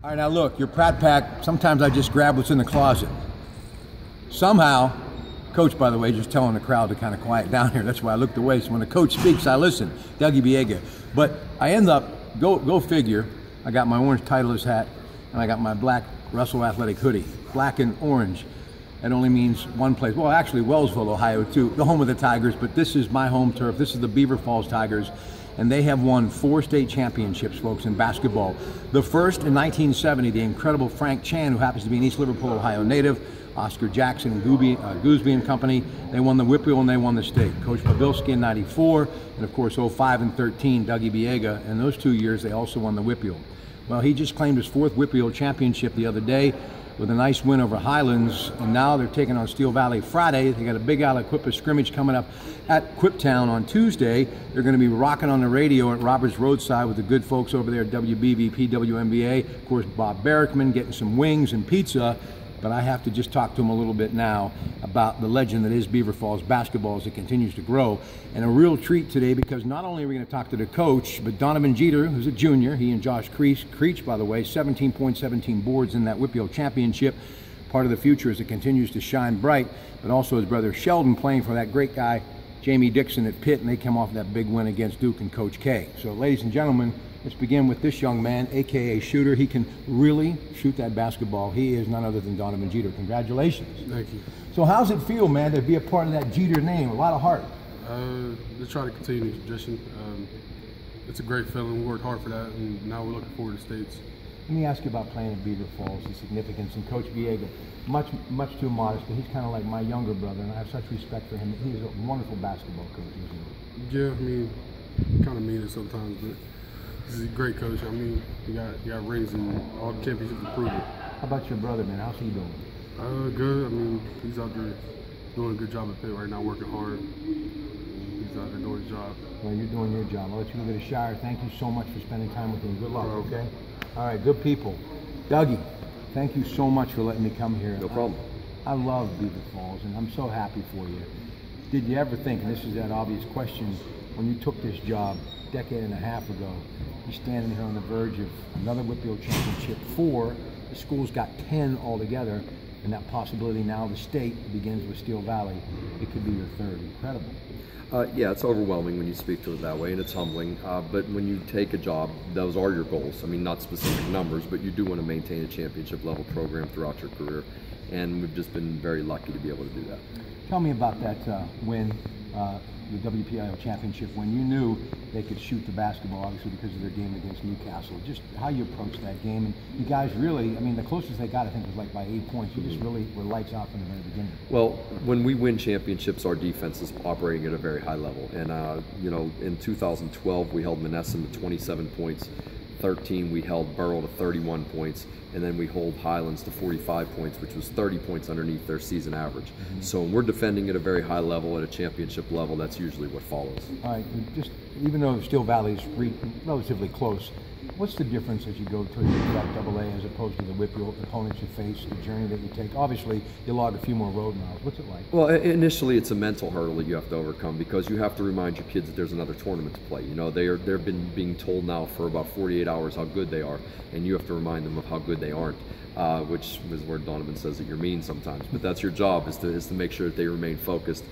All right, now look, your Pratt pack, sometimes I just grab what's in the closet. Somehow, coach, by the way, just telling the crowd to kind of quiet down here. That's why I looked away. So when the coach speaks, I listen. Dougie Biega. But I end up, go figure, I got my orange Titleist hat and I got my black Russell Athletic hoodie. Black and orange. That only means one place. Well, actually, Wellsville, Ohio, too. The home of the Tigers, but this is my home turf. This is the Beaver Falls Tigers. And they have won 4 state championships, folks, in basketball. The first in 1970, the incredible Frank Chan, who happens to be an East Liverpool, Ohio native, Oscar Jackson and Gooseby and company. They won the Whippeal and they won the state. Coach Pabilski in 94, and of course 05 and 13, Dougie Biega. In those 2 years, they also won the Whippeal. Well, he just claimed his 4th Whippeal championship the other day with a nice win over Highlands, and now they're taking on Steel Valley Friday. They got a Big Al Equipa scrimmage coming up at Quiptown on Tuesday. They're going to be rocking on the radio at Roberts Roadside with the good folks over there at WBVP, WNBA. Of course, Bob Barrickman getting some wings and pizza. But I have to just talk to him a little bit now about the legend that is Beaver Falls basketball as it continues to grow. And a real treat today, because not only are we going to talk to the coach, but Donovan Jeter, who's a junior, he and Josh Creech, by the way, 17 points, 17 boards in that Whippeal championship. Part of the future as it continues to shine bright, but also his brother Sheldon playing for that great guy, Jamie Dixon at Pitt, and they come off that big win against Duke and Coach K. So ladies and gentlemen, let's begin with this young man, AKA Shooter. He can really shoot that basketball. He is none other than Donovan Jeter. Congratulations. Thank you. So how's it feel, man, to be a part of that Jeter name? A lot of heart. To try to continue the tradition. It's a great feeling. We worked hard for that, and now we're looking forward to states. Let me ask you about playing at Beaver Falls, the significance, and Coach Biega, much too modest, but he's kind of like my younger brother, and I have such respect for him. He is a wonderful basketball coach, isn't he? Yeah, I mean, kind of mean it sometimes, but he's a great coach. I mean, he got rings and all the championships to prove it. How about your brother, man? How's he doing? Good. I mean, he's out there doing a good job at Pitt right now, working hard. He's out there doing his job. Well, you're doing your job. I'll let you go to the shower. Thank you so much for spending time with me. Good luck, okay? All right, good people. Dougie, thank you so much for letting me come here. No problem. I love Beaver Falls, and I'm so happy for you. Did you ever think, and this is that obvious question, when you took this job a decade and a half ago, you're standing here on the verge of another Whippeal championship, 4, the school's got 10 altogether, and that possibility now the state begins with Steel Valley, it could be your 3rd. Incredible. Yeah, it's overwhelming when you speak to it that way, and it's humbling. But when you take a job, those are your goals. I mean, not specific numbers, but you do want to maintain a championship level program throughout your career, and we've just been very lucky to be able to do that. Tell me about that win, the WPIL championship, when you knew they could shoot the basketball, obviously because of their game against Newcastle. Just how you approached that game, and you guys really, I mean, the closest they got, I think, was like by 8 points. You just really were lights out from the very beginning. Well, when we win championships, our defense is operating at a very high level. And, you know, in 2012, we held Menneson to 27 points. 13, we held Burrell to 31 points. And then we hold Highlands to 45 points, which was 30 points underneath their season average. So when we're defending at a very high level, at a championship level, that's usually what follows. All right, just even though Steel Valley is relatively close, what's the difference as you go to that AA as opposed to the Whippeal opponents you face, the journey that you take? Obviously, you log a few more road miles. What's it like? Well, initially it's a mental hurdle that you have to overcome, because you have to remind your kids that there's another tournament to play. You know, they've been being told now for about 48 hours how good they are, and you have to remind them of how good they aren't, which is where Donovan says that you're mean sometimes. But that's your job, is to make sure that they remain focused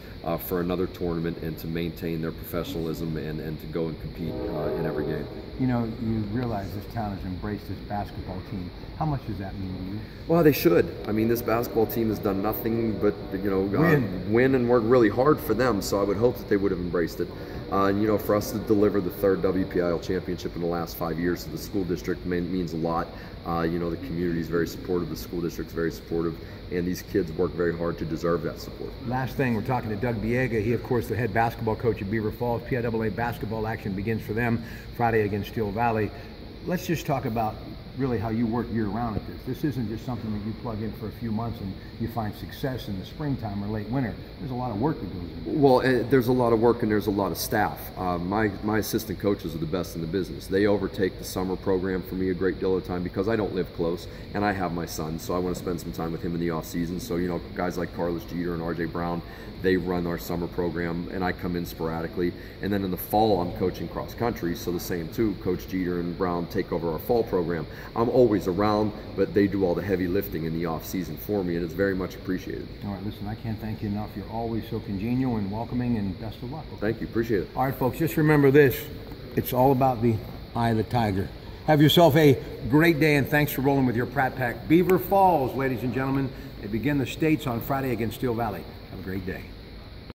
for another tournament, and to maintain their professionalism, and to go and compete in every game. You know, you realize this town has embraced this basketball team. How much does that mean to you? Well, they should. I mean, this basketball team has done nothing but, you know, win and work really hard for them. So I would hope that they would have embraced it. And, you know, for us to deliver the 3rd WPIL championship in the last 5 years to the school district means a lot. You know, the community is very supportive, the school district's very supportive, and these kids work very hard to deserve that support. Last thing, we're talking to Doug Biega. He, of course, the head basketball coach at Beaver Falls. PIAA basketball action begins for them Friday against Steel Valley. Let's just talk about really how you work year-round at this. This isn't just something that you plug in for a few months and you find success in the springtime or late winter. There's a lot of work that goes into it. Well, there's a lot of work and there's a lot of staff. My assistant coaches are the best in the business. They overtake the summer program for me a great deal of the time, because I don't live close and I have my son, so I want to spend some time with him in the off season. So, you know, guys like Carlos Jeter and RJ Brown, they run our summer program, and I come in sporadically. And then in the fall, I'm coaching cross country, so the same too. Coach Jeter and Brown take over our fall program. I'm always around, but they do all the heavy lifting in the off season for me, and it's very much appreciated. All right, listen, I can't thank you enough. You're always so congenial and welcoming, and best of luck. Okay? Thank you, appreciate it. All right, folks, just remember this. It's all about the eye of the tiger. Have yourself a great day, and thanks for rolling with your Pratt Pack. Beaver Falls, ladies and gentlemen. They begin the States on Friday against Steel Valley. Have a great day.